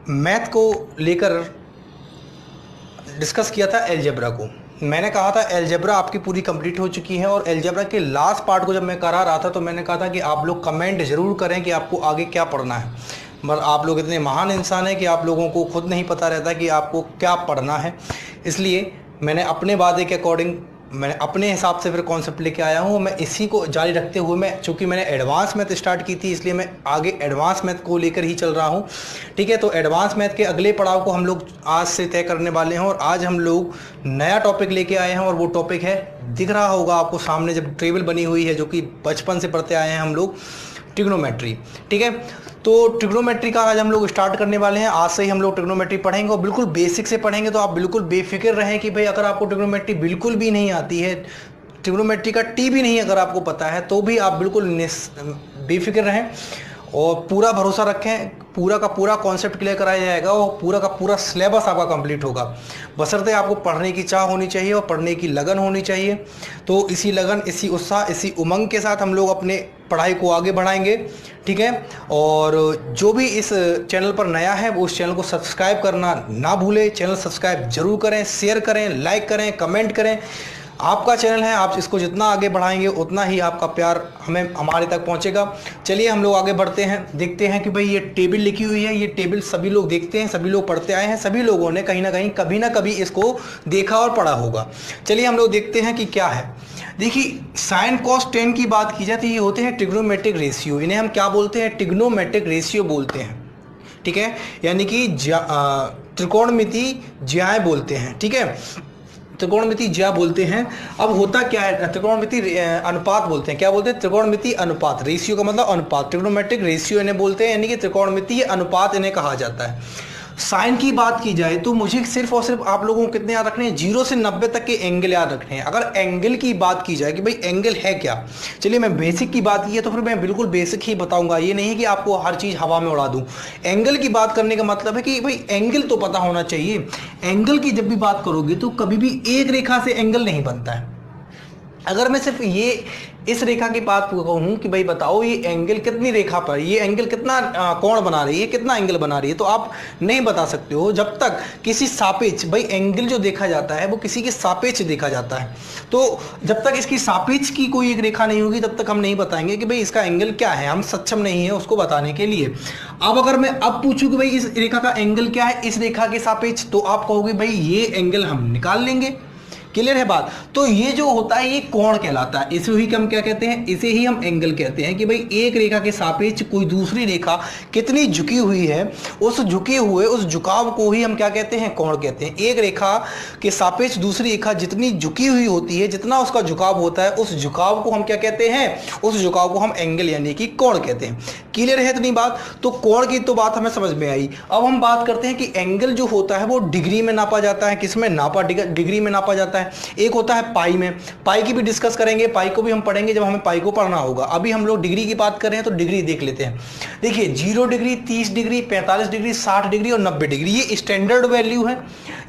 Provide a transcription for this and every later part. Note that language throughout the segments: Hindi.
मैथ को लेकर डिस्कस किया था अलजेब्रा को। मैंने कहा था अलजेब्रा आपकी पूरी कंप्लीट हो चुकी है और अलजेब्रा के लास्ट पार्ट को जब मैं करा रहा था तो मैंने कहा था कि आप लोग कमेंट ज़रूर करें कि आपको आगे क्या पढ़ना है। मगर आप लोग इतने महान इंसान हैं कि आप लोगों को खुद नहीं पता रहता कि आपको क्या पढ़ना है। इसलिए मैंने अपने वादे के अकॉर्डिंग मैंने अपने हिसाब से फिर कॉन्सेप्ट लेके आया हूँ। मैं इसी को जारी रखते हुए चूँकि मैंने एडवांस मैथ स्टार्ट की थी इसलिए मैं आगे एडवांस मैथ को लेकर ही चल रहा हूँ। ठीक है, तो एडवांस मैथ के अगले पड़ाव को हम लोग आज से तय करने वाले हैं और आज हम लोग नया टॉपिक लेके आए हैं और वो टॉपिक है, दिख रहा होगा आपको सामने जब टेबल बनी हुई है, जो कि बचपन से पढ़ते आए हैं हम लोग, ट्रिग्नोमेट्री। ठीक है, तो ट्रिग्नोमेट्री का आज हम लोग स्टार्ट करने वाले हैं। आज से ही हम लोग ट्रिग्नोमेट्री पढ़ेंगे और बिल्कुल बेसिक से पढ़ेंगे। तो आप बिल्कुल बेफिक्र रहें कि भाई अगर आपको ट्रिग्नोमेट्री बिल्कुल भी नहीं आती है, ट्रिग्नोमेट्री का टी भी नहीं अगर आपको पता है, तो भी आप बिल्कुल बेफिक्र रहें और पूरा भरोसा रखें। पूरा का पूरा कॉन्सेप्ट क्लियर कराया जाएगा और पूरा का पूरा सिलेबस आपका कंप्लीट होगा। बशर्ते आपको पढ़ने की चाह होनी चाहिए और पढ़ने की लगन होनी चाहिए। तो इसी लगन, इसी उत्साह, इसी उमंग के साथ हम लोग अपने पढ़ाई को आगे बढ़ाएंगे। ठीक है, और जो भी इस चैनल पर नया है वो उस चैनल को सब्सक्राइब करना ना भूले। चैनल सब्सक्राइब जरूर करें, शेयर करें, लाइक करें, कमेंट करें। आपका चैनल है, आप इसको जितना आगे बढ़ाएंगे उतना ही आपका प्यार हमारे तक पहुंचेगा। चलिए हम लोग आगे बढ़ते हैं, देखते हैं कि भाई ये टेबल लिखी हुई है, ये टेबल सभी लोग देखते हैं, सभी लोग पढ़ते आए हैं, सभी लोगों ने कहीं ना कभी इसको देखा और पढ़ा होगा। चलिए हम लोग देखते हैं कि क्या है। देखिए, साइन कॉस टेन की बात की जाए तो ये होते हैं ट्रिग्नोमेट्रिक रेशियो। इन्हें हम क्या बोलते हैं? ट्रिग्नोमेट्रिक रेशियो बोलते हैं। ठीक है, यानी कि त्रिकोणमिति ज्याय बोलते हैं। ठीक है, त्रिकोणमिति ज्या बोलते हैं। अब होता क्या है, त्रिकोणमिति अनुपात बोलते हैं। क्या बोलते हैं? त्रिकोणमिति अनुपात। रेशियो का मतलब अनुपात, ट्रिग्नोमेट्रिक रेशियो इन्हें बोलते हैं, यानी कि त्रिकोणमिति अनुपात इन्हें कहा जाता है। साइन की बात की जाए तो मुझे सिर्फ और सिर्फ आप लोगों को कितने याद रखने हैं? 0 से 90 तक के एंगल याद रखने हैं। अगर एंगल की बात की जाए कि भाई एंगल है क्या, चलिए मैं बेसिक की बात की है तो फिर मैं बिल्कुल बेसिक ही बताऊंगा। ये नहीं कि आपको हर चीज़ हवा में उड़ा दूं। एंगल की बात करने का मतलब है कि भाई एंगल तो पता होना चाहिए। एंगल की जब भी बात करोगे तो कभी भी एक रेखा से एंगल नहीं बनता है। अगर मैं सिर्फ ये इस रेखा की बात कहूँ कि भाई बताओ ये एंगल कितनी रेखा पर, ये एंगल कितना कोण बना रही है, कितना एंगल बना रही है, तो आप नहीं बता सकते हो जब तक किसी सापेक्ष, भाई एंगल जो देखा जाता है वो किसी के सापेक्ष देखा जाता है। तो जब तक इसकी सापेक्ष की कोई एक रेखा नहीं होगी तब तक हम नहीं बताएंगे कि भाई इसका एंगल क्या है। हम सक्षम नहीं है उसको बताने के लिए। अब अगर मैं अब पूछूं कि भाई इस रेखा का एंगल क्या है इस रेखा के सापेक्ष, तो आप कहोगे भाई ये एंगल हम निकाल लेंगे। क्लियर है बात? तो ये जो होता है ये कोण कहलाता है। इसे ही हम क्या कहते हैं? इसे ही हम एंगल कहते हैं कि भाई एक रेखा के सापेक्ष कोई दूसरी रेखा कितनी झुकी हुई है, उस झुके हुए उस झुकाव को ही हम क्या कहते हैं? कोण कहते हैं। एक रेखा के सापेक्ष दूसरी रेखा जितनी झुकी हुई होती है, जितना उसका झुकाव होता है, उस झुकाव को हम क्या कहते हैं? उस झुकाव को हम एंगल यानी कि कोण कहते हैं। क्लियर है इतनी बात? तो कोण की तो बात हमें समझ में आई। अब हम बात करते हैं कि एंगल जो होता है वो डिग्री में नापा जाता है। किस में नापा? डिग्री में नापा जाता है। एक होता है पाई में। पाई की भी डिस्कस करेंगे, पाई को भी हम पढ़ेंगे जब हमें पाई को पढ़ना होगा। अभी हम लोग डिग्री की बात कर रहे हैं तो डिग्री देख लेते हैं। देखिए 0 डिग्री, 30 डिग्री, 45 डिग्री, 60 डिग्री और 90 डिग्री, ये स्टैंडर्ड वैल्यू है।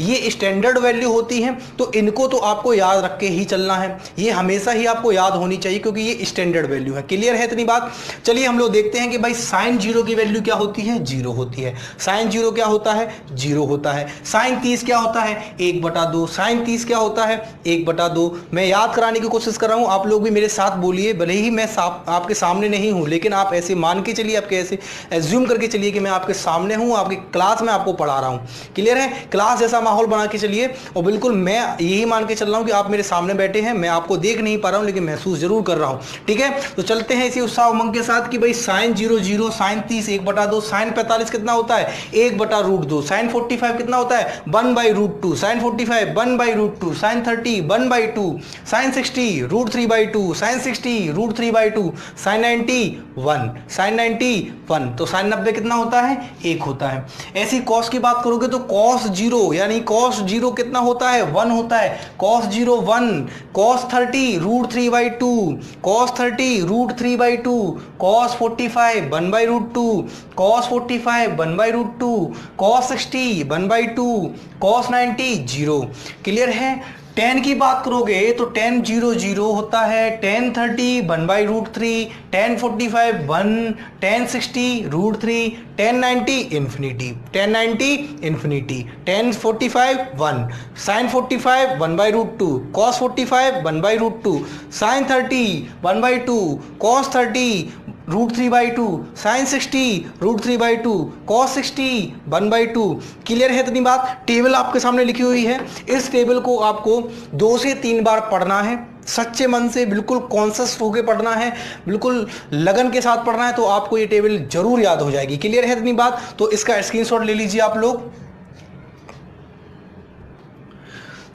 ये स्टैंडर्ड वैल्यू होती है, तो इनको तो आपको याद रख के ही चलना है। ये हमेशा ही आपको याद होनी चाहिए क्योंकि ये स्टैंडर्ड वैल्यू है। क्लियर है इतनी बात? चलिए हम लोग देखते हैं कि भाई साइन 0 की वैल्यू क्या होती है? 0 होती है। साइन 0 क्या होता है? 0 होता है। साइन 30 क्या होता है? 1/2। साइन 30 क्या होता है? 1/2। मैं याद कराने की कोशिश कर रहा हूं, आप लोग भी मेरे साथ बोलिए। भले ही मैं आपके सामने नहीं हूं, लेकिन आप ऐसे मान के चलिए, आपके ऐसे एज्यूम करके चलिए कि मैं आपके सामने हूं, आपकी क्लास में आपको पढ़ा रहा हूं। क्लियर है? क्लास जैसा माहौल बना के चलिए और बिल्कुल मैं यही मान के चल रहा हूं कि आप मेरे सामने बैठे हैं। मैं आपको देख नहीं पा रहा हूं लेकिन महसूस जरूर कर रहा हूं। ठीक है, तो चलते हैं इसी उत्साह उमंग के साथ कि भाई साइन 0 0, साइन 30 1/2, साइन 45 कितना होता है? 1/√2। साइन 45 कितना होता है? 1/√2। Sine 45 1/√2। Sine 30 1/2। Sine 60 √3/2। Sine 60 √3/2। Sine 90 1। Sine 90 1। तो साइन 90 कितना होता है? 1 होता है। ऐसी कॉस की बात करोगे तो कॉस 0 यानी कॉस 0 कितना होता है? 1 होता है। Cos 0 1। Cos 30 √3/2। Cos 30 √3/2। Cos 45 1/√2। Cos 45 1/√2। Cos 60 1/2। Cos 90 0। Clear है? tan की बात करोगे तो tan 0 0 होता है, tan 30 1/√3, tan 45 1, tan 60 √3, tan 90 infinity, tan 90 infinity, tan 45 1, sin 45 1/√2, cos 45 1/√2, sin 30 1/2, cos 30 √3/2, sin 60 √3/2, cos 60 1/2। Clear है इतनी बात? टेबल आपके सामने लिखी हुई है, इस टेबल को आपको 2 से 3 बार पढ़ना है, सच्चे मन से बिल्कुल कॉन्शियस होकर पढ़ना है, बिल्कुल लगन के साथ पढ़ना है, तो आपको ये टेबल जरूर याद हो जाएगी। क्लियर है इतनी बात? तो इसका स्क्रीनशॉट ले लीजिए आप लोग।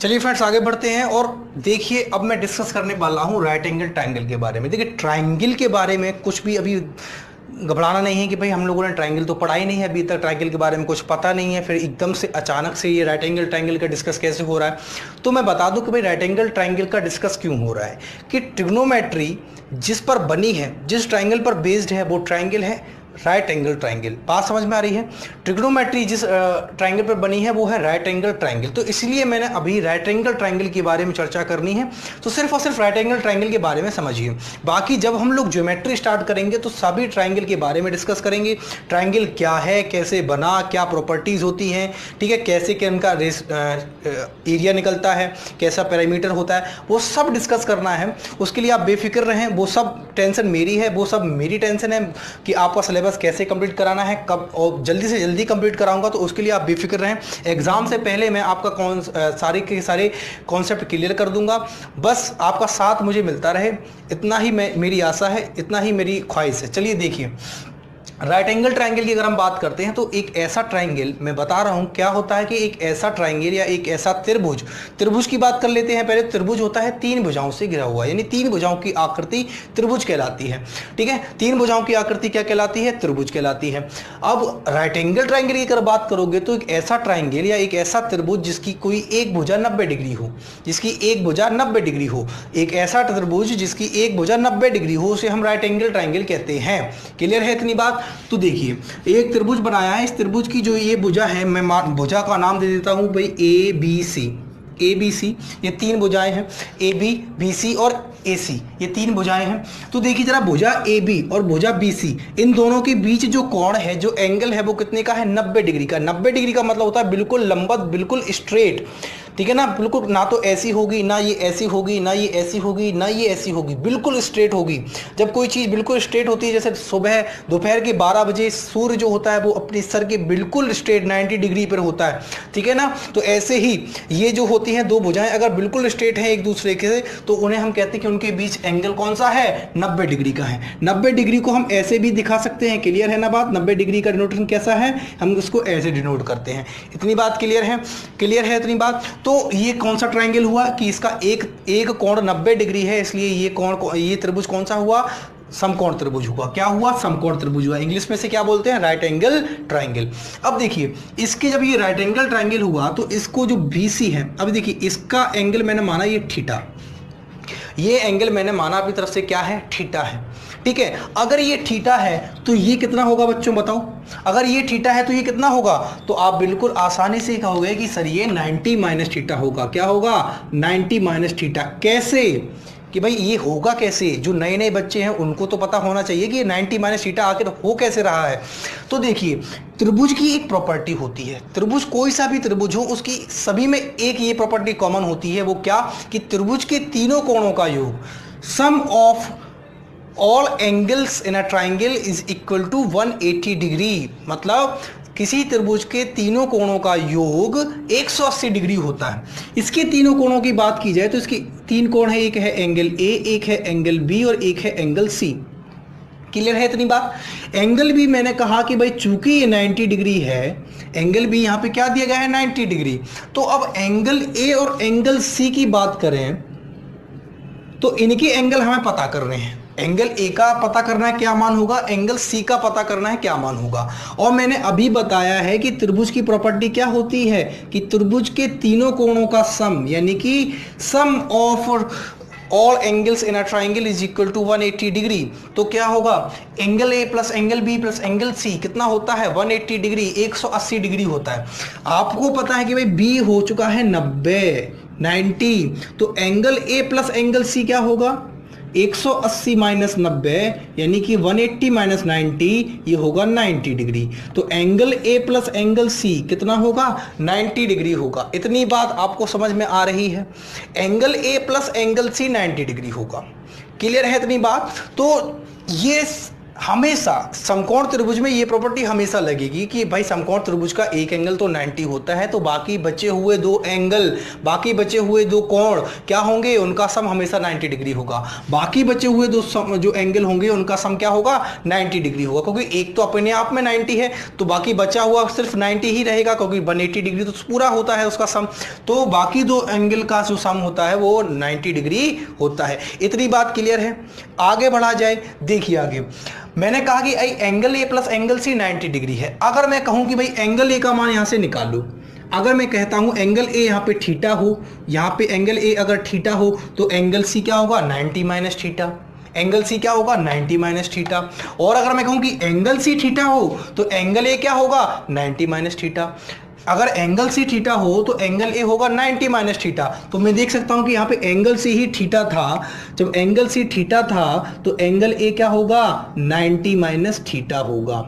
चलिए फ्रेंड्स आगे बढ़ते हैं और देखिए अब मैं डिस्कस करने वाला हूं राइट एंगल ट्रायंगल के बारे में। देखिए ट्रायंगल के बारे में कुछ भी अभी घबराना नहीं है कि भाई हम लोगों ने ट्रायंगल तो पढ़ा ही नहीं है, अभी तक ट्रायंगल के बारे में कुछ पता नहीं है, फिर एकदम से अचानक से ये राइट एंगल ट्रायंगल का डिस्कस कैसे हो रहा है। तो मैं बता दूं कि भाई राइट एंगल ट्रायंगल का डिस्कस क्यों हो रहा है कि ट्रिग्नोमेट्री जिस पर बनी है, जिस ट्रायंगल पर बेस्ड है, वो ट्रायंगल है राइट एंगल ट्रायंगल। बात समझ में आ रही है? ट्रिग्नोमेट्री जिस ट्रायंगल पर बनी है वो है राइट एंगल ट्रायंगल। तो इसलिए मैंने अभी राइट एंगल ट्रायंगल के बारे में चर्चा करनी है, तो सिर्फ और सिर्फ राइट एंगल ट्रायंगल के बारे में समझिए। बाकी जब हम लोग ज्योमेट्री स्टार्ट करेंगे तो सभी ट्रायंगल के बारे में डिस्कस करेंगे। ट्रायंगल क्या है, कैसे बना, क्या प्रॉपर्टीज होती हैं, ठीक है, कैसे क्या इनका एरिया निकलता है, कैसा पैरामीटर होता है, वो सब डिस्कस करना है। उसके लिए आप बेफिक्र रहें, वो सब टेंशन मेरी है, वो सब मेरी टेंशन है कि आपका सिलेबस कैसे कंप्लीट कराना है, कब और जल्दी से जल्दी कंप्लीट कराऊंगा, तो उसके लिए आप बेफिक्र रहें। एग्जाम से पहले मैं आपका सारे के सारे कॉन्सेप्ट क्लियर कर दूंगा। बस आपका साथ मुझे मिलता रहे, इतना ही मेरी आशा है, इतना ही मेरी ख्वाहिश है। चलिए देखिए राइट एंगल ट्रायंगल की अगर हम बात करते हैं तो एक ऐसा ट्रायंगल, मैं बता रहा हूं क्या होता है कि एक ऐसा ट्रायंगल या एक ऐसा त्रिभुज, त्रिभुज की बात कर लेते हैं पहले। त्रिभुज होता है 3 भुजाओं से घिरा हुआ, यानी 3 भुजाओं की आकृति त्रिभुज कहलाती है, ठीक है। 3 भुजाओं की आकृति क्या कहलाती है? त्रिभुज कहलाती है। अब राइट एंगल ट्रायंगल की अगर बात करोगे तो एक ऐसा ट्रायंगल या एक ऐसा त्रिभुज जिसकी कोई एक भुजा 90 डिग्री हो, जिसकी एक भुजा 90 डिग्री हो, एक ऐसा त्रिभुज जिसकी एक भुजा 90 डिग्री हो, उसे हम राइट एंगल ट्रायंगल कहते हैं। क्लियर है इतनी बात? तो देखिए एक त्रिभुज बनाया है, इस त्रिभुज की जो ये भुजा है, मैं भुजा का नाम दे देता हूं भाई A B C. A B C ये 3 भुजाएं हैं, ए बी, बी सी और ए सी, ये 3 भुजाएं हैं। तो देखिए जरा भुजा ए बी और भुजा बी सी, इन दोनों के बीच जो कोण है, जो एंगल है, वो कितने का है? 90 डिग्री का। 90 डिग्री का मतलब होता है बिल्कुल लंबवत, बिल्कुल स्ट्रेट, ठीक है ना, बिल्कुल ना तो ऐसी होगी, ना ये ऐसी होगी, ना ये ऐसी होगी, ना ये ऐसी होगी, बिल्कुल स्ट्रेट होगी। जब कोई चीज़ बिल्कुल स्ट्रेट होती है, जैसे सुबह दोपहर के 12 बजे सूर्य जो होता है वो अपने सर के बिल्कुल स्ट्रेट 90 डिग्री पर होता है, ठीक है ना। तो ऐसे ही ये जो होती हैं 2 भुजाएं अगर बिल्कुल स्ट्रेट हैं एक दूसरे के, तो उन्हें हम कहते हैं कि उनके बीच एंगल कौन सा है? 90 डिग्री का है। 90 डिग्री को हम ऐसे भी दिखा सकते हैं। क्लियर है ना बात? 90 डिग्री का डिनोटेशन कैसा है? हम उसको ऐसे डिनोट करते हैं। इतनी बात क्लियर है? क्लियर है इतनी बात? तो ये कौन सा ट्रायंगल हुआ कि इसका एक कोण 90 डिग्री है, इसलिए ये त्रिभुज कौन सा हुआ? समकोण त्रिभुज हुआ। क्या हुआ? समकोण त्रिभुज हुआ। इंग्लिश में से क्या बोलते हैं? Right angle triangle. अब देखिए इसके जब ये राइट एंगल ट्रायंगल हुआ तो इसको जो BC है, अब देखिए इसका एंगल मैंने माना ये थीटा, ये एंगल मैंने माना अपनी तरफ से क्या है? थीटा है, ठीक है। अगर ये थीटा है तो ये कितना होगा बच्चों बताओ? अगर ये थीटा है तो ये कितना होगा? तो आप बिल्कुल आसानी से कहोगे कि सर ये 90 माइनस थीटा होगा। क्या होगा? 90 माइनस थीटा। कैसे कि भाई ये होगा कैसे? जो नए नए बच्चे हैं उनको तो पता होना चाहिए कि 90 माइनस थीटा आखिर हो कैसे रहा है। तो देखिए त्रिभुज की एक प्रॉपर्टी होती है, त्रिभुज कोई सा भी त्रिभुज हो उसकी सभी में एक ये प्रॉपर्टी कॉमन होती है। वो क्या? कि त्रिभुज के तीनों कोणों का योग, sum of all angles in a triangle is equal to 180 degree. मतलब किसी त्रिभुज के तीनों कोणों का योग 180 डिग्री होता है। इसके तीनों कोणों की बात की जाए तो इसके 3 कोण है, एक है एंगल ए, एक है एंगल बी और एक है एंगल सी। क्लियर है इतनी बात? एंगल भी मैंने कहा कि भाई चूंकि ये 90 डिग्री है, एंगल भी यहाँ पे क्या दिया गया है? 90 डिग्री। तो अब एंगल ए और एंगल सी की बात करें तो इनके एंगल हमें पता करने हैं। एंगल ए का पता करना है क्या मान होगा, एंगल सी का पता करना है क्या मान होगा। और मैंने अभी बताया है कि त्रिभुज की प्रॉपर्टी क्या होती है कि त्रिभुज के तीनों कोणों का सम, यानी कि sum of all angles in a triangle is equal to 180 degree. तो क्या होगा? Angle A plus angle B plus angle C कितना होता है? 180 डिग्री, 180 डिग्री होता है। आपको पता है कि भाई बी हो चुका है 90, 90, तो angle A plus angle C क्या होगा? 180 माइनस 90 यानी कि 180 माइनस 90, ये होगा 90 डिग्री। तो angle A plus angle C कितना होगा? 90 डिग्री होगा। इतनी बात आपको समझ में आ रही है? Angle A plus angle C 90 degree होगा। क्लियर है इतनी बात? तो ये हमेशा समकोण त्रिभुज में ये प्रॉपर्टी हमेशा लगेगी कि भाई समकोण त्रिभुज का एक एंगल तो 90 होता है, तो बाकी बचे हुए दो एंगल, बाकी बचे हुए दो कोण क्या होंगे? उनका सम हमेशा 90 डिग्री होगा। बाकी बचे हुए दो जो एंगल होंगे उनका सम क्या होगा? 90 डिग्री होगा, क्योंकि एक तो अपने आप में 90 है, तो बाकी बचा हुआ सिर्फ 90 ही रहेगा, क्योंकि 180 डिग्री तो पूरा होता है उसका सम। तो बाकी दो एंगल का जो सम होता है वो 90 डिग्री होता है। इतनी बात क्लियर है? आगे बढ़ा जाए, देखिए आगे मैंने कहा कि angle A plus angle C 90 degree है। अगर मैं कहूं कि भाई एंगल ए का मान यहां से निकालो, अगर मैं कहता हूं एंगल ए यहां पे थीटा हो, यहां पे एंगल ए अगर थीटा हो तो एंगल सी क्या होगा? 90 माइनस थीटा। एंगल सी क्या होगा? 90 माइनस थीटा। और अगर मैं कहूं कि एंगल सी थीटा हो तो एंगल ए क्या होगा? 90 माइनस थीटा। अगर एंगल सी थीटा हो तो एंगल ए होगा 90 माइनस थीटा। तो मैं देख सकता हूं कि यहाँ पे एंगल सी ही थीटा था। जब एंगल सी थीटा था तो एंगल ए क्या होगा? 90 माइनस थीटा होगा।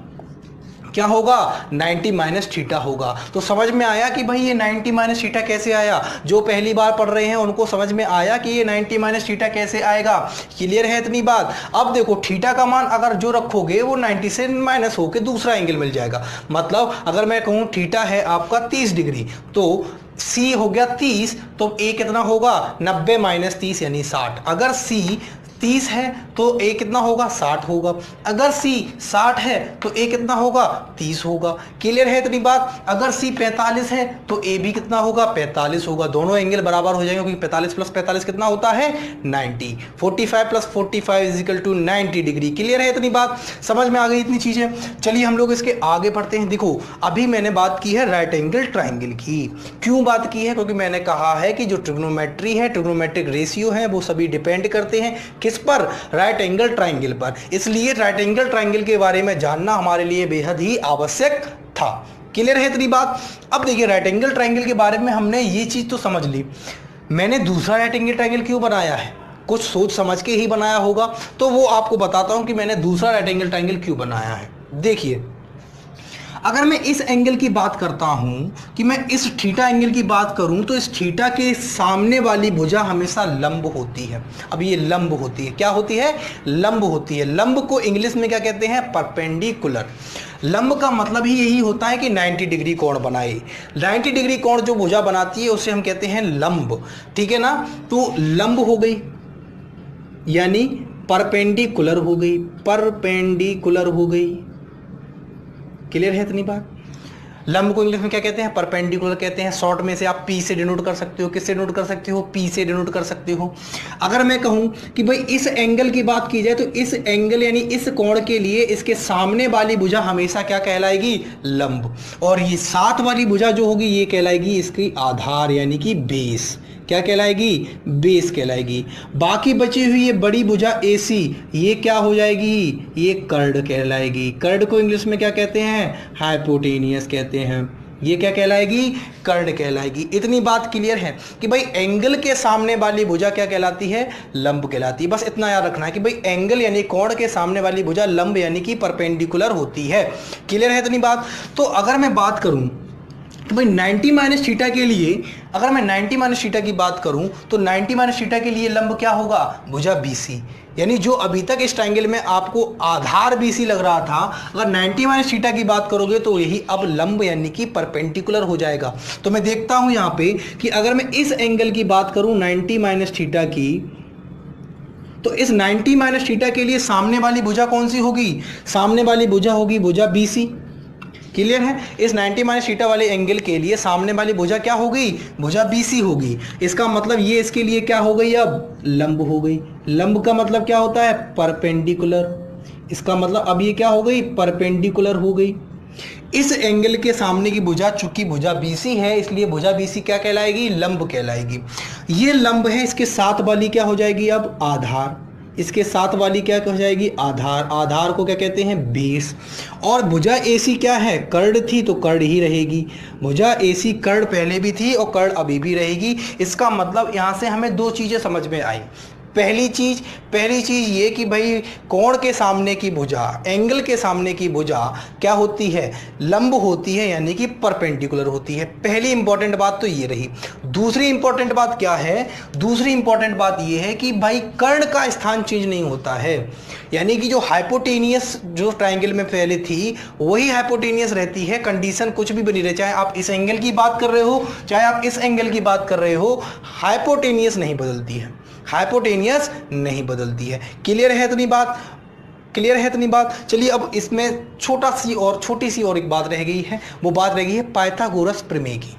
क्या होगा? 90 माइनस थीटा होगा। तो समझ में आया कि भाई ये 90 माइनस थीटा कैसे आया? जो पहली बार पढ़ रहे हैं उनको समझ में आया कि ये 90 माइनस थीटा कैसे आएगा? क्लियर है इतनी बात? अब देखो थीटा का मान अगर जो रखोगे वो 90 से माइनस होकर दूसरा एंगल मिल जाएगा। मतलब अगर मैं कहूँ थीटा है आपका 30 डिग्री, तो सी हो गया 30, तो ए कितना होगा? 90 माइनस 30 यानी 60। अगर सी 30 है तो ए कितना होगा? 60 होगा। अगर सी 60 है तो ए कितना होगा? 30 होगा। क्लियर है इतनी बात? अगर सी 45 है तो ए भी कितना होगा? 45 होगा। दोनों एंगल बराबर हो जाएंगे, क्योंकि 45 प्लस 45 कितना होता है? 90। 45 plus 45 is equal to 90 degree. Clear है इतनी बात? समझ में आ गई इतनी चीजें? चलिए हम लोग इसके आगे बढ़ते हैं। देखो अभी मैंने बात की है राइट एंगल ट्राइंगल की। क्यों बात की है? क्योंकि मैंने कहा है कि जो ट्रिग्नोमेट्री है, ट्रिग्नोमेट्रिक रेशियो है, वो सभी डिपेंड करते हैं किस पर? राइट एंगल ट्राइंगल पर। इसलिए राइट एंगल ट्राइंगल के बारे में जानना हमारे लिए बेहद ही आवश्यक था। क्लियर है इतनी बात? अब देखिए राइट एंगल ट्राइंगल के बारे में हमने ये चीज तो समझ ली। मैंने दूसरा राइट एंगल ट्राइंगल क्यों बनाया है? कुछ सोच समझ के ही बनाया होगा, तो वो आपको बताता हूं कि मैंने दूसरा राइट एंगल ट्राइंगल क्यों बनाया है। देखिए अगर मैं इस एंगल की बात करता हूं कि मैं इस थीटा एंगल की बात करूं, तो इस थीटा के सामने वाली भुजा हमेशा लंब होती है। अब ये लंब होती है, क्या होती है? लंब होती है। लंब को इंग्लिश में क्या कहते हैं? परपेंडिकुलर। लंब का मतलब ही यही होता है कि 90 डिग्री कोण बनाए। 90 डिग्री कोण जो भुजा बनाती है उसे हम कहते हैं लंब। ठीक है ना? तो लंब हो गई यानी परपेंडिकुलर हो गई, परपेंडिकुलर हो गई। क्लियर है इतनी बात? लंब को इंग्लिश में क्या कहते हैं? परपेंडिकुलर कहते हैं। शॉर्ट में से आप पी से डिनोट कर सकते हो। किससे डिनोट कर सकते हो? पी से डिनोट कर सकते हो। अगर मैं कहूं कि भाई इस एंगल की बात की जाए तो इस एंगल यानी इस कोण के लिए इसके सामने वाली भुजा हमेशा क्या कहलाएगी? लंब। और ये साथ वाली भुजा जो होगी ये कहलाएगी इसकी आधार यानी कि बेस। क्या कहलाएगी? बेस कहलाएगी। बाकी बची हुई ये बड़ी भुजा AC ये क्या हो जाएगी? ये कर्ड कहलाएगी। कर्ड को इंग्लिश में क्या कहते हैं? हाइपोटेनियस कहते हैं। ये क्या कहलाएगी? कर्ड कहलाएगी। इतनी बात क्लियर है कि भाई एंगल के सामने वाली भुजा क्या कहलाती है? लंब कहलाती है। बस इतना याद रखना है कि भाई एंगल यानी कोण के सामने वाली भुजा लंब यानी कि परपेंडिकुलर होती है। क्लियर है इतनी बात? तो अगर मैं बात करूं तो भाई 90 माइनस थीटा के लिए, अगर मैं 90 माइनस थीटा की बात करूं तो 90 माइनस थीटा के लिए लंब क्या होगा? भुजा BC। यानी जो अभी तक इस ट्रायंगल में आपको आधार BC लग रहा था, अगर 90 माइनस थीटा की बात करोगे तो यही अब लंब यानी कि परपेंडिकुलर हो जाएगा। तो मैं देखता हूं यहां पे कि अगर मैं इस एंगल की बात करूं 90 माइनस थीटा की, तो इस 90 माइनस थीटा के लिए सामने वाली भुजा कौन सी होगी? सामने वाली भुजा होगी भुजा BC। क्लियर है? इस 90 माइनस थीटा वाले एंगल के लिए सामने वाली भुजा क्या हो गई? भुजा BC होगी। इसका मतलब ये इसके लिए क्या हो गई? अब लंब हो गई। लंब का मतलब क्या होता है? परपेंडिकुलर। इसका मतलब अब ये क्या हो गई? परपेंडिकुलर हो गई। इस एंगल के सामने की भुजा चूंकि भुजा BC है इसलिए भुजा BC क्या कहलाएगी? लंब कहलाएगी। ये लंब है, इसके साथ वाली क्या हो जाएगी? अब आधार। इसके साथ वाली क्या हो जाएगी, आधार। आधार को क्या कहते हैं, बेस। और भुजा AC क्या है, कर्ण थी तो कर्ण ही रहेगी। भुजा AC कर्ण पहले भी थी और कर्ण अभी भी रहेगी। इसका मतलब यहाँ से हमें दो चीज़ें समझ में आई। पहली चीज ये कि भाई कोण के सामने की भुजा, एंगल के सामने की भुजा क्या होती है, लंब होती है, यानी कि परपेंडिकुलर होती है। पहली इंपॉर्टेंट बात तो ये रही। दूसरी इंपॉर्टेंट बात क्या है, दूसरी इंपॉर्टेंट बात ये है कि भाई कर्ण का स्थान चेंज नहीं होता है, यानी कि जो हाइपोटेनियस जो ट्राइंगल में पहले थी वही हाइपोटेनियस रहती है। कंडीशन कुछ भी बनी रहे, चाहे आप इस एंगल की बात कर रहे हो चाहे आप इस एंगल की बात कर रहे हो, हाइपोटेनियस नहीं बदलती है, हाइपोटेनियस नहीं बदलती है। क्लियर है इतनी बात, क्लियर है इतनी बात। चलिए अब इसमें छोटी सी और एक बात रह गई है, वो बात रह गई है पाइथागोरस प्रमेय की।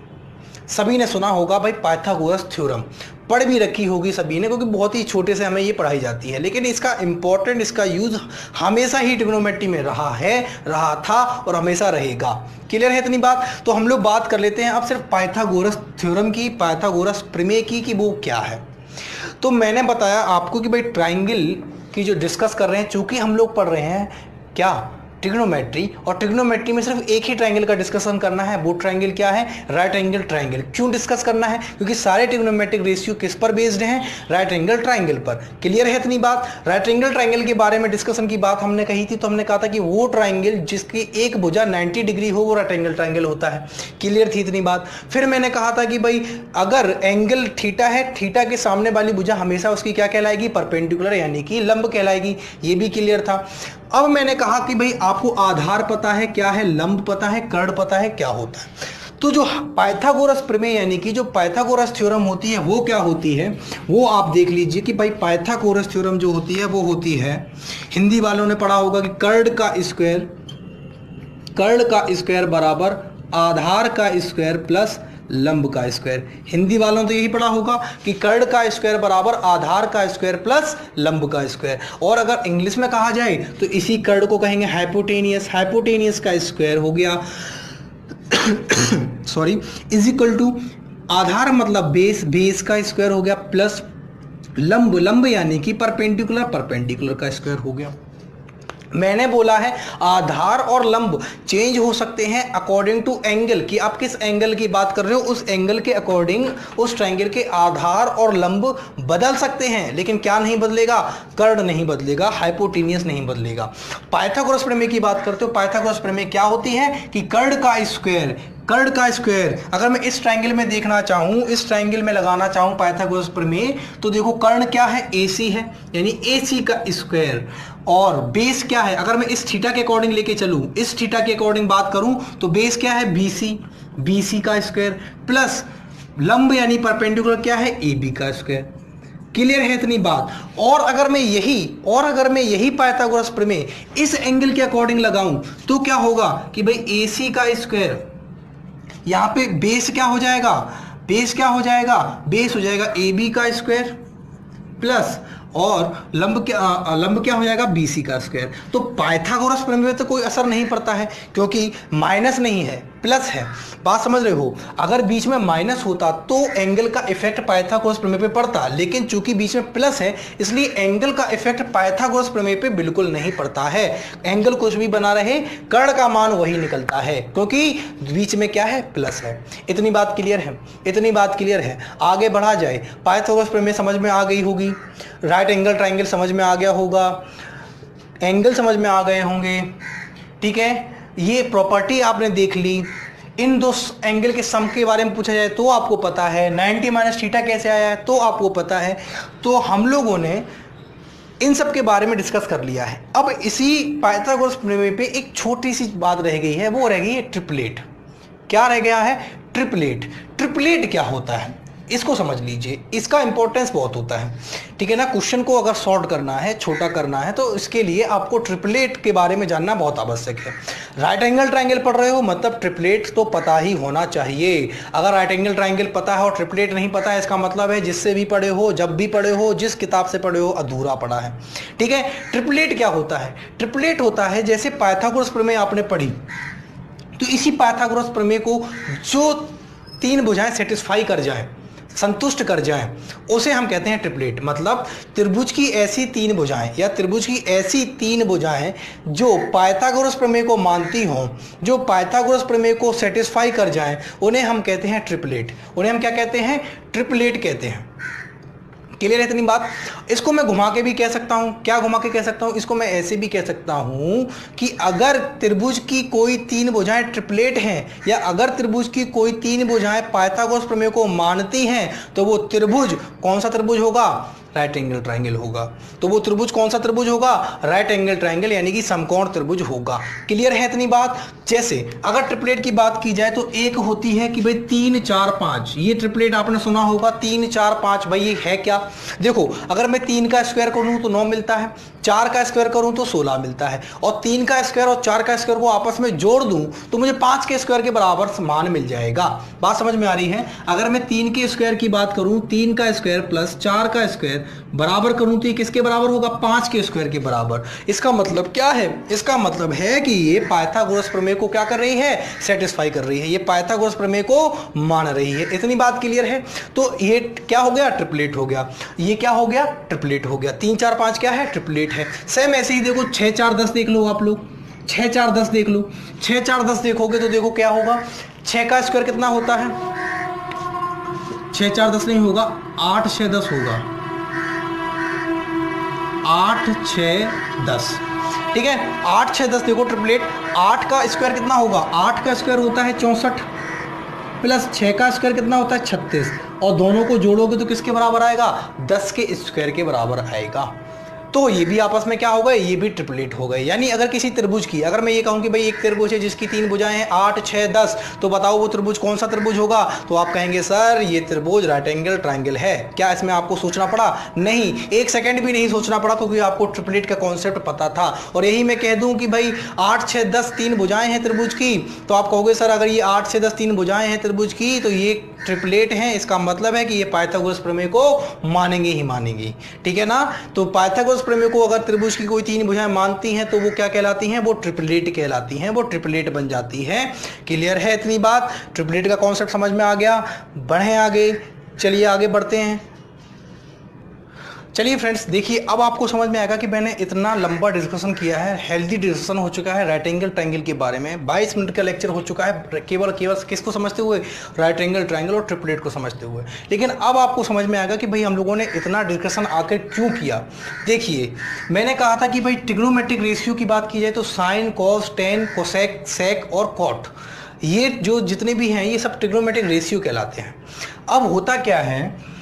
सभी ने सुना होगा भाई पाइथागोरस थ्योरम, पढ़ भी रखी होगी सभी ने, क्योंकि बहुत ही छोटे से हमें ये पढ़ाई जाती है, लेकिन इसका इंपॉर्टेंट, इसका यूज हमेशा ही ट्रिग्नोमेट्री में रहा है, रहा था और हमेशा रहेगा। क्लियर है इतनी बात। तो हम लोग बात कर लेते हैं अब सिर्फ पाइथागोरस थ्योरम की, पाइथागोरस प्रमेय की, कि वो क्या है। तो मैंने बताया आपको कि भाई ट्राइंगल की जो डिस्कस कर रहे हैं, चूंकि हम लोग पढ़ रहे हैं क्या, ट्रिग्नोमेट्री, और ट्रिग्नोमेट्री में सिर्फ एक ही ट्राइंगल का डिस्कशन करना है। वो ट्राइंगल क्या है, राइट एंगल ट्राइंगल। क्यों डिस्कस करना है, क्योंकि सारे ट्रिग्नोमेट्रिक रेशियो किस पर बेस्ड हैं, राइट एंगल ट्राइंगल पर। क्लियर है इतनी बात। राइट एंगल ट्राइंगल के बारे में डिस्कशन की बात हमने कही थी, तो हमने कहा था कि वो ट्राइंगल जिसकी एक भुजा 90 डिग्री हो वो राइट एंगल ट्राइंगल होता है। क्लियर थी इतनी बात। फिर मैंने कहा था कि भाई अगर एंगल थीटा है, थीटा के सामने वाली भुजा हमेशा उसकी क्या कहलाएगी, परपेंडिकुलर, यानी कि लंब कहलाएगी। ये भी क्लियर था। अब मैंने कहा कि भाई आपको आधार पता है क्या है, लंब पता है, कर्ण पता है क्या होता है। तो जो पाइथागोरस प्रमेय यानी कि जो पाइथागोरस थ्योरम होती है वो क्या होती है, वो आप देख लीजिए कि भाई पाइथागोरस थ्योरम जो होती है वो होती है, हिंदी वालों ने पढ़ा होगा कि कर्ण का स्क्वायर बराबर आधार का स्क्वायर प्लस लंब का स्क्वायर। हिंदी वालों तो यही पढ़ा होगा कि कर्ण का स्क्वायर बराबर आधार का स्क्वायर प्लस लंब का स्क्वायर। और अगर इंग्लिश में कहा जाए तो इसी कर्ण को कहेंगे हाइपोटेनियस। हाइपोटेनियस का स्क्वायर हो गया सॉरी, इज इक्वल टू आधार मतलब बेस, बेस का स्क्वायर हो गया प्लस लंब, लंब यानी कि परपेंडिकुलर, परपेंडिकुलर का स्क्वायर हो गया। मैंने बोला है आधार और लंब चेंज हो सकते हैं अकॉर्डिंग टू एंगल, कि आप किस एंगल की बात कर रहे हो, उस एंगल के अकॉर्डिंग उस ट्रायंगल के आधार और लंब बदल सकते हैं, लेकिन क्या नहीं बदलेगा, कर्ण नहीं बदलेगा, हाइपोटेनियस नहीं बदलेगा। पाइथागोरस प्रमेय की बात करते हो, पाइथागोरस प्रमेय क्या होती है कि कर्ण का स्क्वायर, कर्ण का स्क्वायर अगर मैं इस ट्रायंगल में देखना चाहूं, इस ट्रायंगल में लगाना चाहूं पाइथागोरस प्रमेय, तो देखो कर्ण क्या है, AC है, यानी AC का स्क्वायर, और बेस क्या है, अगर मैं इस थीटा के अकॉर्डिंग लेके चलूं, इस थीटा के अकॉर्डिंग बात करूं तो बेस क्या है, BC का स्क्वायर प्लस लंब यानी परपेंडिकुलर क्या है, AB का स्क्वायर। क्लियर है इतनी बात। और अगर मैं यही पाइथागोरस प्रमेय इस एंगल के अकॉर्डिंग लगाऊं तो क्या होगा कि भाई AC का स्क्वायर, यहां पे बेस क्या हो जाएगा, बेस हो जाएगा AB का स्क्वायर प्लस और लंब क्या हो जाएगा, BC का स्क्वायर। तो पाइथागोरस प्रमेय में तो कोई असर नहीं पड़ता है, क्योंकि माइनस नहीं है, प्लस है। बात समझ रहे हो, अगर बीच में माइनस होता तो एंगल का इफेक्ट पाइथागोरस प्रमेय पे पड़ता, लेकिन चूंकि बीच में प्लस है इसलिए एंगल का इफेक्ट पाइथागोरस प्रमेय पे बिल्कुल नहीं पड़ता है। एंगल कुछ भी बना रहे, कर्ण का मान वही निकलता है, क्योंकि बीच में क्या है, प्लस है। इतनी बात क्लियर है। आगे बढ़ा जाए, पाइथागोरस प्रमेय समझ में आ गई होगी, राइट एंगल ट्राइंगल समझ में आ गया होगा, एंगल समझ में आ गए होंगे, ठीक है। ये प्रॉपर्टी आपने देख ली। इन दो एंगल के सम के बारे में पूछा जाए तो आपको पता है, 90 माइनस थीटा कैसे आया है तो आपको पता है। तो हम लोगों ने इन सब के बारे में डिस्कस कर लिया है। अब इसी पाइथागोरस प्रमेय पे एक छोटी सी बात रह गई है, वो रह गई है ट्रिपलेट। क्या रह गया है, ट्रिपलेट। ट्रिपलेट क्या होता है इसको समझ लीजिए, इसका इंपॉर्टेंस बहुत होता है, ठीक है ना। क्वेश्चन को अगर सॉर्ट करना है, छोटा करना है, तो इसके लिए आपको ट्रिपलेट के बारे में जानना बहुत आवश्यक है। राइट एंगल ट्रायंगल पढ़ रहे हो मतलब ट्रिपलेट तो पता ही होना चाहिए। अगर राइट एंगल ट्रायंगल पता है और ट्रिपलेट नहीं पता है, इसका मतलब है जिससे भी पढ़े हो, जब भी पढ़े हो, जिस किताब से पढ़े हो, अधूरा पढ़ा है, ठीक है। ट्रिपलेट क्या होता है, ट्रिपलेट होता है जैसे पाइथागोरस प्रमेय आपने पढ़ी, तो इसी पाइथागोरस प्रमेय को जो 3 भुजाएं सेटिस्फाई कर जाए, संतुष्ट कर जाएं, उसे हम कहते हैं ट्रिपलेट। मतलब त्रिभुज की ऐसी तीन भुजाएं या त्रिभुज की ऐसी तीन भुजाएं जो पाइथागोरस प्रमेय को मानती हों, जो पाइथागोरस प्रमेय को सेटिस्फाई कर जाएं, उन्हें हम कहते हैं ट्रिपलेट। उन्हें हम क्या कहते हैं? ट्रिपलेट कहते हैं। क्लियर है इतनी बात? इसको मैं घुमा के भी कह सकता हूं। क्या घुमा के कह सकता हूं? इसको मैं ऐसे भी कह सकता हूं कि अगर त्रिभुज की कोई तीन भुजाएं ट्रिपलेट हैं या अगर त्रिभुज की कोई तीन भुजाएं पाइथागोरस प्रमेय को मानती हैं तो वो त्रिभुज कौन सा त्रिभुज होगा? राइट एंगल ट्राइंगल होगा। तो वो त्रिभुज कौन सा त्रिभुज होगा? राइट एंगल ट्राइंगल यानी कि समकोण त्रिभुज होगा। क्लियर है इतनी बात? जैसे अगर ट्रिपलेट की बात की जाए तो एक होती है कि भाई 3 4 5, ये ट्रिपलेट आपने सुना होगा 3 4 5। भाई ये है क्या? देखो, अगर मैं 3 का स्क्वायर करूं तो 9 मिलता है, 4 का स्क्वायर करूं तो 16 मिलता है, और 3 का स्क्वायर और 4 का स्क्वायर को आपस में जोड़ दूं तो मुझे 5 के स्क्वायर के बराबर मान मिल जाएगा। बात समझ में आ रही है? अगर मैं 3 के स्क्वायर की बात करूं, 3 का स्क्वायर प्लस 4 का स्क्वायर बराबर करूं तो ये किसके बराबर होगा? 5 के स्क्वायर के बराबर। इसका मतलब क्या है? इसका मतलब है कि ये पाइथागोरस प्रमेय को क्या कर रही है? सेटिस्फाई कर रही है। ये पाइथागोरस प्रमेय को मान रही है। इतनी बात क्लियर है? तो ये क्या हो गया? ट्रिपलेट हो गया। ये क्या हो गया? ट्रिपलेट हो गया। 3 4 5 क्या है? ट्रिपलेट है। सेम ऐसे ही देखो 6 4 10 देख लो आप लोग, 6 4 10 देख लो। 6 4 10 देखोगे तो देखो क्या होगा? 6 का स्क्वायर कितना होता है? 6 4 10 नहीं होगा, 8 6 10 होगा। 8 6 10, ठीक है। 8 6 10 देखो ट्रिपलेट। 8 का स्क्वायर कितना होगा? 8 का स्क्वायर होता है 64 प्लस 6 का स्क्वायर कितना होता है? 36, और दोनों को जोड़ोगे तो किसके बराबर आएगा? 10 के स्क्वायर के बराबर आएगा। तो ये भी आपस में क्या हो गए? ये भी ट्रिपलेट हो गए। यानी अगर किसी त्रिभुज की, अगर मैं ये कहूं कि भाई एक त्रिभुज है जिसकी तीन भुजाएं हैं 8 6 10, तो बताओ वो त्रिभुज कौन सा त्रिभुज होगा? तो आप कहेंगे सर ये त्रिभुज राइट एंगल ट्राइंगल है। क्या इसमें आपको सोचना पड़ा? नहीं, एक सेकंड भी नहीं सोचना पड़ा, क्योंकि आपको ट्रिपलेट का कॉन्सेप्ट पता था। और यही मैं कह दूं कि भाई 8 6 10 तीन भुजाएं हैं त्रिभुज की, तो आप कहोगे सर अगर ये 8 6 10 तीन भुजाएं हैं त्रिभुज की तो ये ट्रिपलेट हैं। इसका मतलब है कि ये पाइथागोरस प्रमेय को मानेंगे ही मानेंगे, ठीक है ना? तो पाइथागोरस प्रमेय को अगर त्रिभुज की कोई तीन भुजाएं मानती हैं तो वो क्या कहलाती हैं? वो ट्रिपलेट कहलाती हैं, वो ट्रिपलेट बन जाती हैं। क्लियर है इतनी बात? ट्रिपलेट का कॉन्सेप्ट समझ में आ गया? बढ़ें आगे, चलिए आगे बढ़ते हैं। चलिए फ्रेंड्स, देखिए अब आपको समझ में आएगा कि मैंने इतना लंबा डिस्कशन किया है, हेल्दी डिस्कशन हो चुका है राइट एंगल ट्रायंगल के बारे में। 22 मिनट का लेक्चर हो चुका है केवल किसको समझते हुए? राइट एंगल ट्रायंगल और ट्रिपलेट को समझते हुए। लेकिन अब आपको समझ में आएगा कि भाई हम लोगों ने इतना डिस्कशन आकर क्यों किया। देखिए, मैंने कहा था कि भाई ट्रिग्नोमेट्रिक रेशियो की बात की जाए तो साइन, कॉस, टेन, कोसेक, सेक और कॉट, ये जो जितने भी हैं ये सब ट्रिग्नोमेट्रिक रेशियो कहलाते हैं। अब होता क्या है,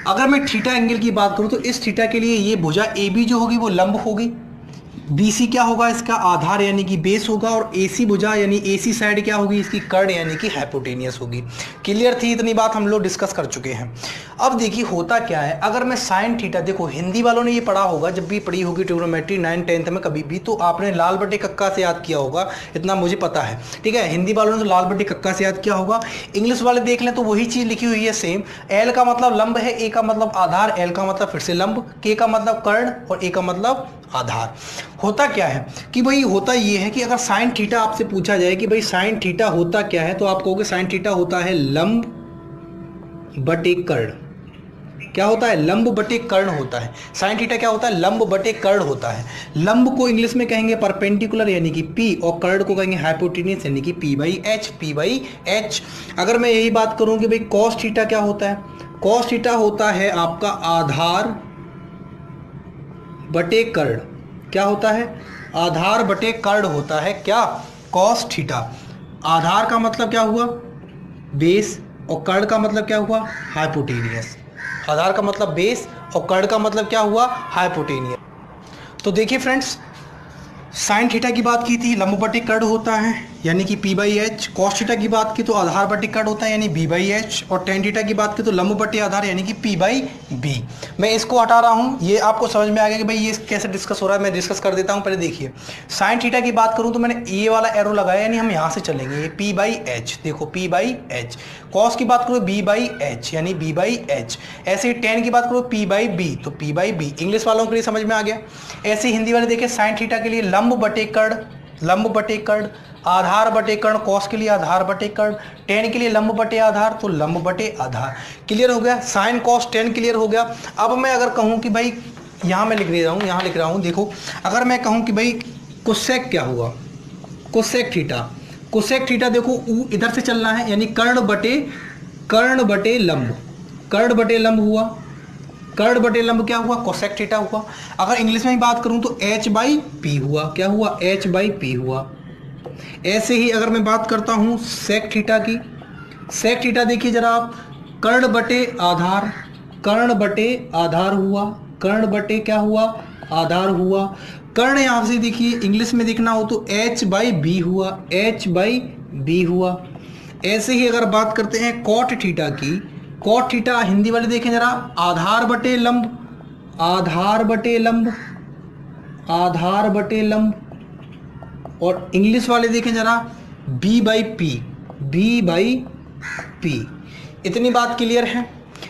अगर मैं थीटा एंगल की बात करूं तो इस थीटा के लिए ये भुजा ए बी जो होगी वो लंब होगी, BC क्या होगा? इसका आधार यानी कि बेस होगा, और AC भुजा यानी AC साइड क्या होगी? इसकी कर्ण यानी कि हाइपोटेनियस होगी। क्लियर थी? इतनी बात हम लोग डिस्कस कर चुके हैं। अब देखिए होता क्या है, अगर मैं साइन थीटा, देखो हिंदी वालों ने ये पढ़ा होगा, जब भी पढ़ी होगी ट्रिग्नोमेट्री 9th 10th में कभी भी, तो आपने लाल बटे कक्का से याद किया होगा, इतना मुझे पता है, ठीक है। हिंदी वालों ने तो लाल बटे कक्का से याद किया होगा। इंग्लिश वाले देख लें तो वही चीज़ लिखी हुई है सेम। L का मतलब लंब है, A का मतलब आधार, L का मतलब फिर से लंब, K का मतलब कर्ण और A का मतलब आधार। होता क्या है कि भाई होता ये है कि अगर साइन थीटा आपसे पूछा जाए कि भाई साइन थीटा होता क्या है, तो आप कहोगे साइन थीटा होता है लंब बटे कर्ण। क्या होता है? लंब बटे कर्ण होता है। साइन थीटा क्या होता है? लंब बटे कर्ण होता है। लंब को इंग्लिश में कहेंगे परपेंडिकुलर यानी कि P, और कर्ण को कहेंगे हाइपोटेनियस यानी कि P/H। अगर मैं यही बात करूं कि भाई कॉस थीटा क्या होता है? कॉस थीटा होता है आपका आधार बटे कर्ण। क्या होता है? आधार बटे कर्ण होता है। क्या? Cos theta. आधार का मतलब क्या हुआ? बेस, और कर्ण का मतलब क्या हुआ? हाइपोटेनियस। आधार का मतलब बेस और कर्ण का मतलब क्या हुआ? हाइपोटेनियस। तो देखिए फ्रेंड्स, साइन थीटा की बात की थी, लंब बटे कर्ण होता है यानी कि P/H। कॉस थीटा की बात की तो आधार बटे कर्ण होता है यानी B/H, और टेन थीटा की बात की तो लंब बटे आधार यानी कि P/B। मैं इसको हटा रहा हूँ, ये आपको समझ में आ गया कि भाई ये कैसे डिस्कस हो रहा है। मैं डिस्कस कर देता हूँ। पहले देखिए, साइन थीटा की बात करूँ तो मैंने ये वाला एरो लगाया, यानी हम यहाँ से चलेंगे, ये P/H, देखो P/H। कॉस की बात करो B/H यानी B/H। ऐसे ही टेन की बात करो P/B, तो P/B। इंग्लिश वालों के लिए समझ में आ गया। ऐसे हिंदी वाले देखे साइन थीटा के लिए लंब बटे कर्ण, लंब बटे कर्ण, आधार बटे कर्ण, कॉस के लिए आधार बटे कर्ण, टेन के लिए लंब बटे आधार, तो लंब बटे आधार। क्लियर हो गया, साइन कॉस टेन क्लियर हो गया। अब मैं अगर कहूँ कि भाई यहाँ मैं लिख रहा हूँ, यहाँ लिख रहा हूँ, देखो अगर मैं कहूँ कि भाई कोसेक क्या हुआ, कोसेक थीटा, कोसेक थीटा देखो इधर से चलना है, यानी कर्ण बटे लंब, कर्ण बटे लंब हुआ, कर्ण बटे लंब क्या हुआ, कोसेक थीटा हुआ। अगर इंग्लिश में ही बात करूं तो h बाई पी हुआ, क्या हुआ, h बाई पी हुआ। ऐसे ही अगर मैं बात करता हूं सेक थीटा की, सेक थीटा देखिए जरा आप, कर्ण बटे आधार, कर्ण बटे आधार हुआ, कर्ण बटे क्या हुआ, आधार हुआ। कर्ण यहां से देखिए इंग्लिश में देखना हो तो h बाई बी हुआ, h बाई बी हुआ। ऐसे ही अगर बात करते हैं कॉट थीटा की, कॉट थीटा हिंदी वाले देखें जरा, आधार बटे लंब, आधार बटे लंब, आधार बटे लंब। और इंग्लिश वाले देखें जरा, B by P, B by P. इतनी बात क्लियर है,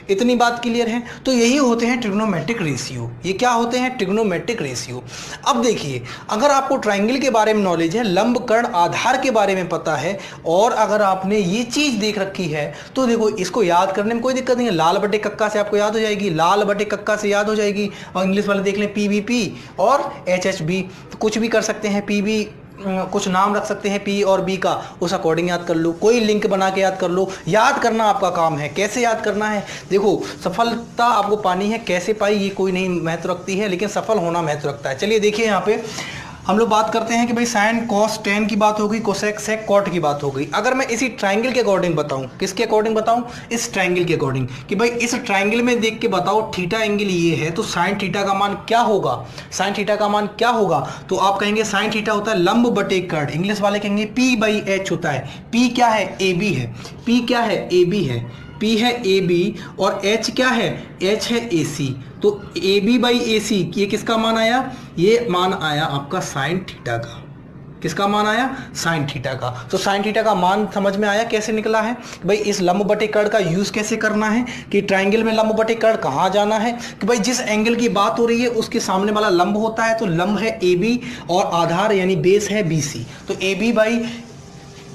इतनी बात क्लियर है। तो यही होते हैं ट्रिग्नोमेट्रिक रेशियो। ये क्या होते हैं, ट्रिग्नोमेट्रिक रेशियो। अब देखिए, अगर आपको ट्राइंगल के बारे में नॉलेज है, लंब कर्ण आधार के बारे में पता है, और अगर आपने ये चीज़ देख रखी है, तो देखो इसको याद करने में कोई दिक्कत नहीं है। लाल बटे कक्का से आपको याद हो जाएगी, लाल बटे कक्का से याद हो जाएगी। और इंग्लिश वाले देख लें, PVP और HHB, तो कुछ भी कर सकते हैं, PV कुछ नाम रख सकते हैं P और B का, उस अकॉर्डिंग याद कर लो, कोई लिंक बना के याद कर लो। याद करना आपका काम है, कैसे याद करना है। देखो सफलता आपको पानी है, कैसे पाई ये कोई नहीं महत्व रखती है, लेकिन सफल होना महत्व रखता है। चलिए देखिए यहाँ पे हम लोग बात करते हैं कि भाई साइन कॉस टेन की बात हो गई, कोसेक सेक कॉट की बात हो गई। अगर मैं इसी ट्राइंगल के अकॉर्डिंग बताऊं, किसके अकॉर्डिंग बताऊं, इस ट्राइंगल के अकॉर्डिंग, कि भाई इस ट्राइंगल में देख के बताओ थीटा एंगल ये है, तो साइन थीटा का मान क्या होगा, साइन थीटा का मान क्या होगा। तो आप कहेंगे साइन थीटा होता है लंब बटे कर्ण, इंग्लिश वाले कहेंगे P बाई H होता है। P क्या है, AB है, P क्या है, AB है, P है AB, और H क्या है, H है AC। तो AB बाई AC ये किसका मान आया, ये मान आया आपका साइन थीटा का। किसका मान आया, साइन थीटा का। तो साइन थीटा का मान समझ में आया कैसे निकला है। भाई इस लंब बटे कर्ण का यूज कैसे करना है, कि ट्राइंगल में लंब बटे कर्ण कहाँ जाना है, कि भाई जिस एंगल की बात हो रही है उसके सामने वाला लंब होता है, तो लंब है AB और आधार यानी बेस है BC। तो AB बाई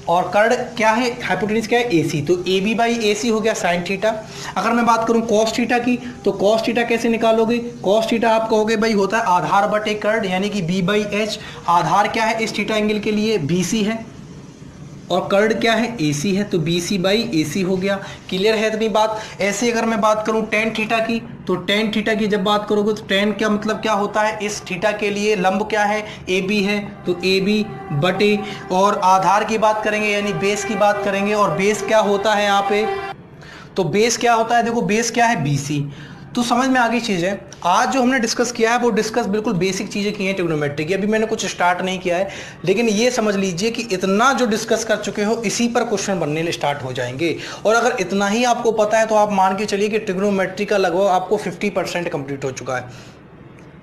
और कर्ण क्या है, हाइपोटेन्यूज क्या है, AC। तो AB बाई AC हो गया साइन थीटा। अगर मैं बात करूं कॉस थीटा की, तो कॉस थीटा कैसे निकालोगे, कॉस थीटा आप कहोगे भाई होता है आधार बटे कर्ण यानी कि B बाई H। आधार क्या है इस थीटा एंगल के लिए, BC है, और कर्ण क्या है, AC है, तो BC बाई AC हो गया। क्लियर है इतनी बात। ऐसे अगर मैं बात करूं टेन थीटा की, तो टेन थीटा की जब बात करोगे तो टेन का मतलब क्या होता है, इस थीटा के लिए लंब क्या है, AB है, तो AB बटे, और आधार की बात करेंगे यानी बेस की बात करेंगे, और बेस क्या होता है यहाँ पे, तो बेस क्या होता है, देखो बेस क्या है, BC। तो समझ में आ गई चीज़ है। आज जो हमने डिस्कस किया है वो डिस्कस बिल्कुल बेसिक चीज़ें की हैं ट्रिग्नोमेट्री की, अभी मैंने कुछ स्टार्ट नहीं किया है, लेकिन ये समझ लीजिए कि इतना जो डिस्कस कर चुके हो इसी पर क्वेश्चन बनने स्टार्ट हो जाएंगे। और अगर इतना ही आपको पता है तो आप मान के चलिए कि ट्रिग्नोमेट्री का लगभग आपको 50% कंप्लीट हो चुका है।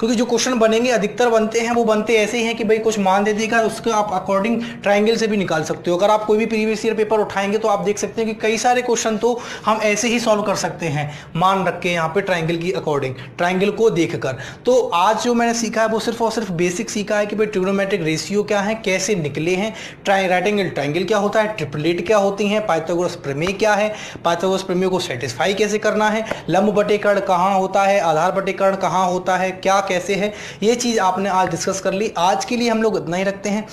क्योंकि जो क्वेश्चन बनेंगे अधिकतर बनते हैं वो बनते ऐसे ही हैं कि भाई कुछ मान दे देगा, उसके आप अकॉर्डिंग ट्राइंगल से भी निकाल सकते हो। अगर आप कोई भी प्रीवियस ईयर पेपर उठाएंगे तो आप देख सकते हैं कि कई सारे क्वेश्चन तो हम ऐसे ही सॉल्व कर सकते हैं मान रख के यहाँ पे ट्राइंगल की अकॉर्डिंग, ट्राइंगल को देखकर। तो आज जो मैंने सीखा है वो सिर्फ और सिर्फ बेसिक सीखा है कि भाई ट्रिग्नोमेट्रिक रेशियो क्या है, कैसे निकले हैं, राइट एंगल ट्राइंगल क्या होता है, ट्रिपलेट क्या होती हैं, पाइथागोरस प्रमेय क्या है, पाइथागोरस प्रमेय को सेटिस्फाई कैसे करना है, लंब बटे कर्ण कहाँ होता है, आधार बटे कर्ण कहाँ होता है, क्या कैसे है, ये चीज़ आपने आज डिस्कस कर ली। आज के लिए हम लोग इतना ही रखते हैं,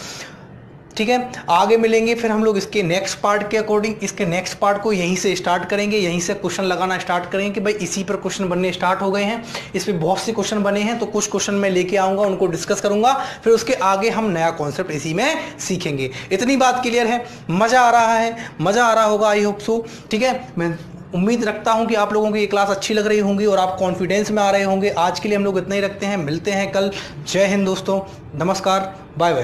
ठीक है। आगे मिलेंगे फिर हम लोग इसके नेक्स्ट पार्ट के अकॉर्डिंग, इसके नेक्स्ट पार्ट को यहीं से स्टार्ट करेंगे, यहीं से क्वेश्चन लगाना स्टार्ट करेंगे कि भाई इसी पर क्वेश्चन बनने स्टार्ट हो गए हैं, इस पर बहुत से क्वेश्चन बने हैं, तो कुछ क्वेश्चन मैं लेके आऊँगा, उनको डिस्कस करूँगा, फिर उसके आगे हम नया कॉन्सेप्ट इसी में सीखेंगे। इतनी बात क्लियर है, मज़ा आ रहा है, मज़ा आ रहा होगा, आई होप सो, ठीक है। मैं उम्मीद रखता हूं कि आप लोगों को ये क्लास अच्छी लग रही होंगी और आप कॉन्फिडेंस में आ रहे होंगे। आज के लिए हम लोग इतना ही रखते हैं, मिलते हैं कल। जय हिंद दोस्तों, नमस्कार, बाय बाय।